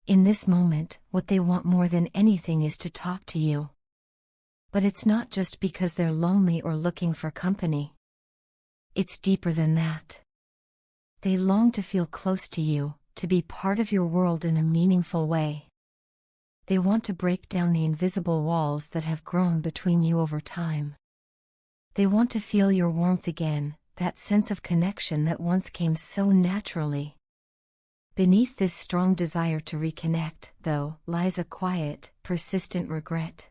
In this moment, what they want more than anything is to talk to you. But it's not just because they're lonely or looking for company. It's deeper than that. They long to feel close to you, to be part of your world in a meaningful way. They want to break down the invisible walls that have grown between you over time. They want to feel your warmth again, that sense of connection that once came so naturally. Beneath this strong desire to reconnect, though, lies a quiet, persistent regret.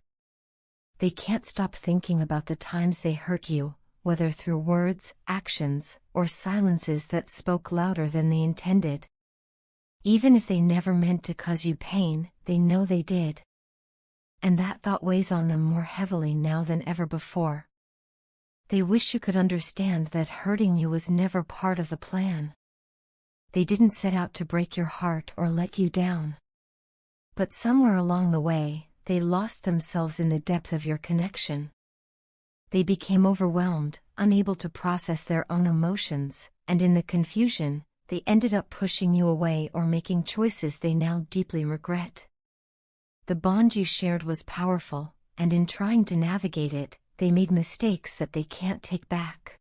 They can't stop thinking about the times they hurt you, whether through words, actions, or silences that spoke louder than they intended. Even if they never meant to cause you pain, they know they did. And that thought weighs on them more heavily now than ever before. They wish you could understand that hurting you was never part of the plan. They didn't set out to break your heart or let you down. But somewhere along the way, they lost themselves in the depth of your connection. They became overwhelmed, unable to process their own emotions, and in the confusion, they ended up pushing you away or making choices they now deeply regret. The bond you shared was powerful, and in trying to navigate it, they made mistakes that they can't take back.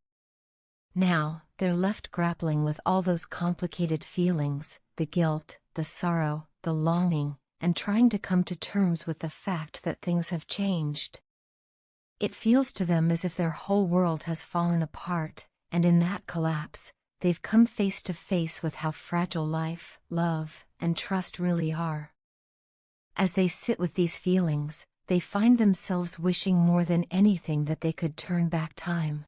Now, they're left grappling with all those complicated feelings, the guilt, the sorrow, the longing, and trying to come to terms with the fact that things have changed. It feels to them as if their whole world has fallen apart, and in that collapse, they've come face to face with how fragile life, love, and trust really are. As they sit with these feelings, they find themselves wishing more than anything that they could turn back time.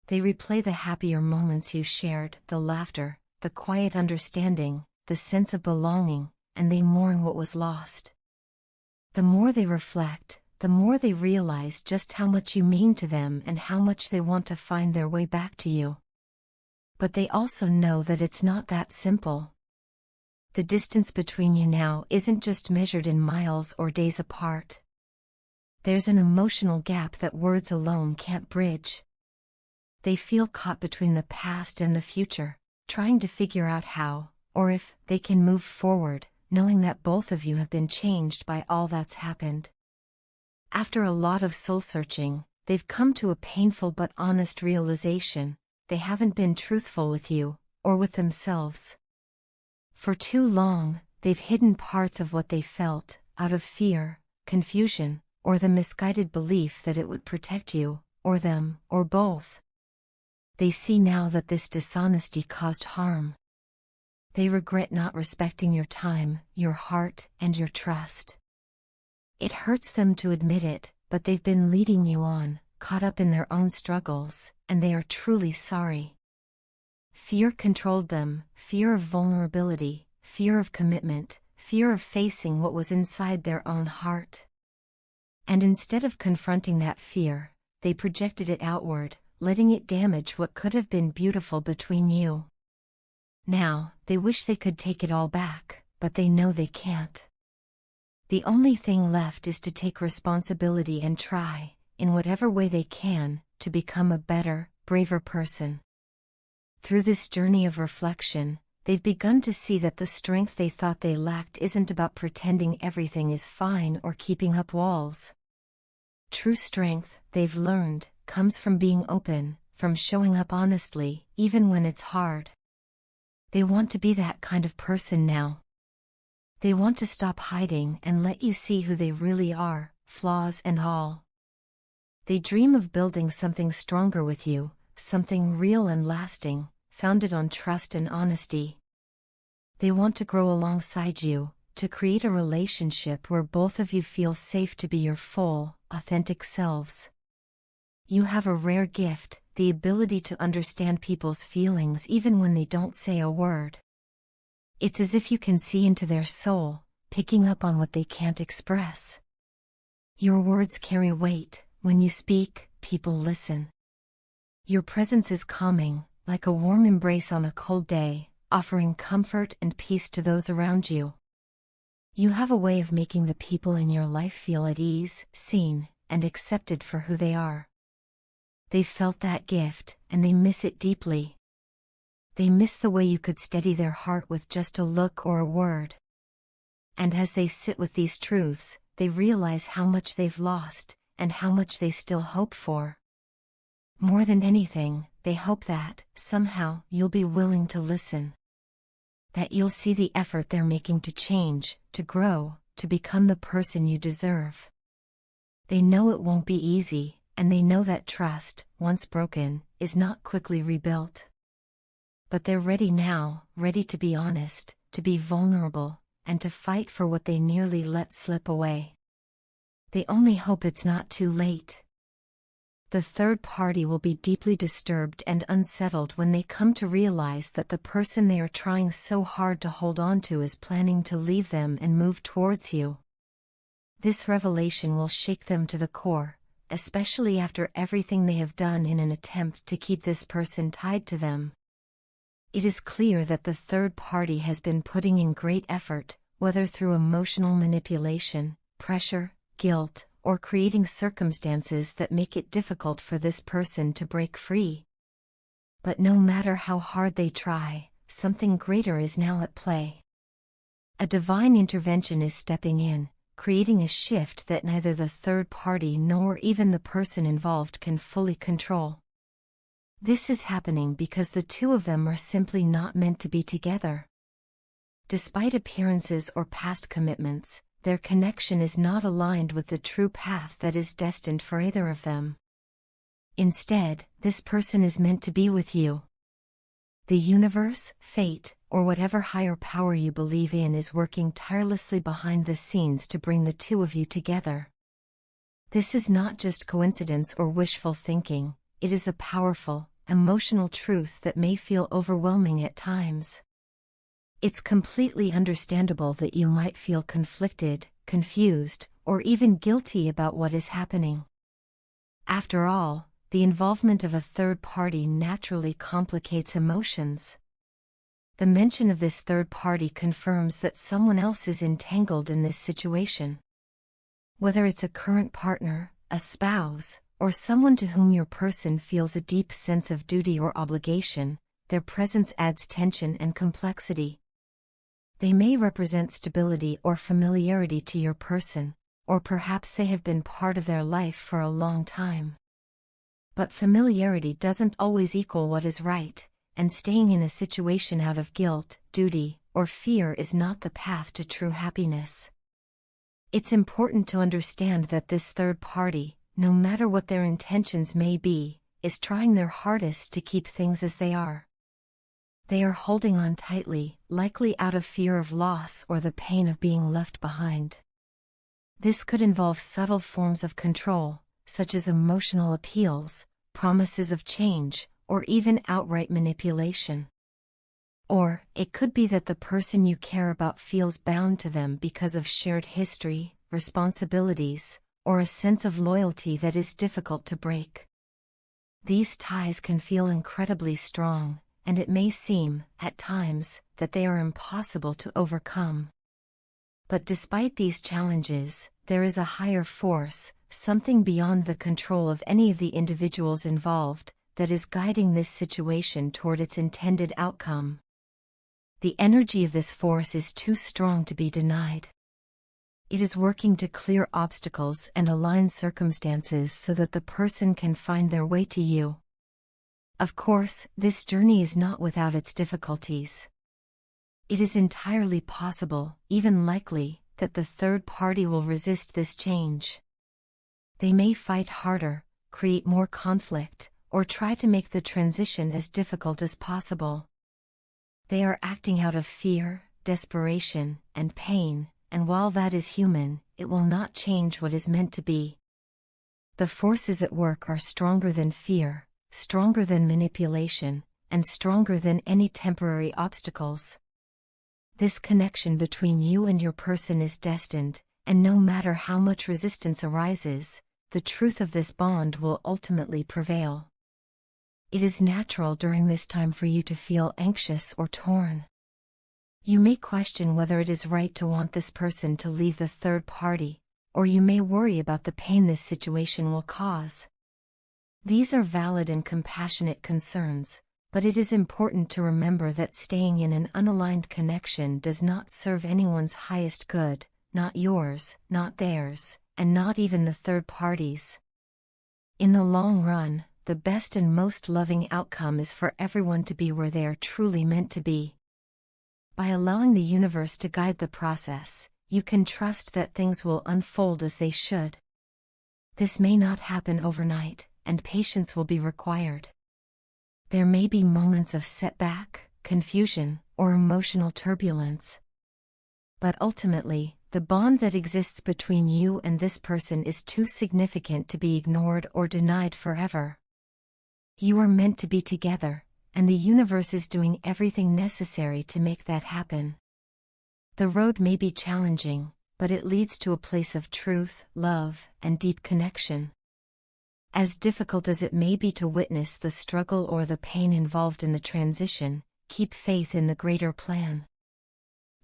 They replay the happier moments you shared, the laughter, the quiet understanding, the sense of belonging, and they mourn what was lost. The more they reflect, the more they realize just how much you mean to them and how much they want to find their way back to you. But they also know that it's not that simple. The distance between you now isn't just measured in miles or days apart. There's an emotional gap that words alone can't bridge. They feel caught between the past and the future, trying to figure out how, or if, they can move forward, knowing that both of you have been changed by all that's happened. After a lot of soul-searching, they've come to a painful but honest realization: they haven't been truthful with you, or with themselves. For too long, they've hidden parts of what they felt, out of fear, confusion, or the misguided belief that it would protect you, or them, or both. They see now that this dishonesty caused harm. They regret not respecting your time, your heart, and your trust. It hurts them to admit it, but they've been leading you on, caught up in their own struggles, and they are truly sorry. Fear controlled them, fear of vulnerability, fear of commitment, fear of facing what was inside their own heart. And instead of confronting that fear, they projected it outward, letting it damage what could have been beautiful between you. Now, they wish they could take it all back, but they know they can't. The only thing left is to take responsibility and try, in whatever way they can, to become a better, braver person. Through this journey of reflection, they've begun to see that the strength they thought they lacked isn't about pretending everything is fine or keeping up walls. True strength, they've learned, comes from being open, from showing up honestly, even when it's hard. They want to be that kind of person now. They want to stop hiding and let you see who they really are, flaws and all. They dream of building something stronger with you, something real and lasting, founded on trust and honesty. They want to grow alongside you, to create a relationship where both of you feel safe to be your full, authentic selves. You have a rare gift, the ability to understand people's feelings even when they don't say a word. It's as if you can see into their soul, picking up on what they can't express. Your words carry weight. When you speak, people listen. Your presence is calming, like a warm embrace on a cold day, offering comfort and peace to those around you. You have a way of making the people in your life feel at ease, seen, and accepted for who they are. They felt that gift, and they miss it deeply. They miss the way you could steady their heart with just a look or a word. And as they sit with these truths, they realize how much they've lost, and how much they still hope for. More than anything, they hope that, somehow, you'll be willing to listen. That you'll see the effort they're making to change, to grow, to become the person you deserve. They know it won't be easy, and they know that trust, once broken, is not quickly rebuilt. But they're ready now, ready to be honest, to be vulnerable, and to fight for what they nearly let slip away. They only hope it's not too late. The third party will be deeply disturbed and unsettled when they come to realize that the person they are trying so hard to hold on to is planning to leave them and move towards you. This revelation will shake them to the core, especially after everything they have done in an attempt to keep this person tied to them. It is clear that the third party has been putting in great effort, whether through emotional manipulation, pressure, guilt, or creating circumstances that make it difficult for this person to break free. But no matter how hard they try, something greater is now at play. A divine intervention is stepping in, creating a shift that neither the third party nor even the person involved can fully control. This is happening because the two of them are simply not meant to be together. Despite appearances or past commitments, their connection is not aligned with the true path that is destined for either of them. Instead, this person is meant to be with you. The universe, fate, or whatever higher power you believe in is working tirelessly behind the scenes to bring the two of you together. This is not just coincidence or wishful thinking, it is a powerful, emotional truth that may feel overwhelming at times. It's completely understandable that you might feel conflicted, confused, or even guilty about what is happening. After all, the involvement of a third party naturally complicates emotions. The mention of this third party confirms that someone else is entangled in this situation. Whether it's a current partner, a spouse, or someone to whom your person feels a deep sense of duty or obligation, their presence adds tension and complexity. They may represent stability or familiarity to your person, or perhaps they have been part of their life for a long time. But familiarity doesn't always equal what is right, and staying in a situation out of guilt, duty, or fear is not the path to true happiness. It's important to understand that this third party, no matter what their intentions may be, is trying their hardest to keep things as they are. They are holding on tightly, likely out of fear of loss or the pain of being left behind. This could involve subtle forms of control, such as emotional appeals, promises of change, or even outright manipulation. Or, it could be that the person you care about feels bound to them because of shared history, responsibilities, or a sense of loyalty that is difficult to break. These ties can feel incredibly strong, and it may seem, at times, that they are impossible to overcome. But despite these challenges, there is a higher force, something beyond the control of any of the individuals involved, that is guiding this situation toward its intended outcome. The energy of this force is too strong to be denied. It is working to clear obstacles and align circumstances so that the person can find their way to you. Of course, this journey is not without its difficulties. It is entirely possible, even likely, that the third party will resist this change. They may fight harder, create more conflict, or try to make the transition as difficult as possible. They are acting out of fear, desperation, and pain, and while that is human, it will not change what is meant to be. The forces at work are stronger than fear, stronger than manipulation, and stronger than any temporary obstacles. This connection between you and your person is destined, and no matter how much resistance arises, the truth of this bond will ultimately prevail. It is natural during this time for you to feel anxious or torn. You may question whether it is right to want this person to leave the third party, or you may worry about the pain this situation will cause. These are valid and compassionate concerns, But it is important to remember that staying in an unaligned connection does not serve anyone's highest good, not yours, not theirs, and not even the third party's. In the long run, the best and most loving outcome is for everyone to be where they are truly meant to be. By allowing the universe to guide the process, you can trust that things will unfold as they should. This may not happen overnight, and patience will be required. There may be moments of setback, confusion, or emotional turbulence. But ultimately, the bond that exists between you and this person is too significant to be ignored or denied forever. You are meant to be together, and the universe is doing everything necessary to make that happen. The road may be challenging, but it leads to a place of truth, love, and deep connection. As difficult as it may be to witness the struggle or the pain involved in the transition, keep faith in the greater plan.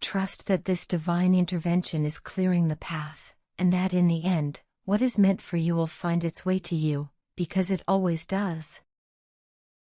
Trust that this divine intervention is clearing the path, and that in the end, what is meant for you will find its way to you, because it always does.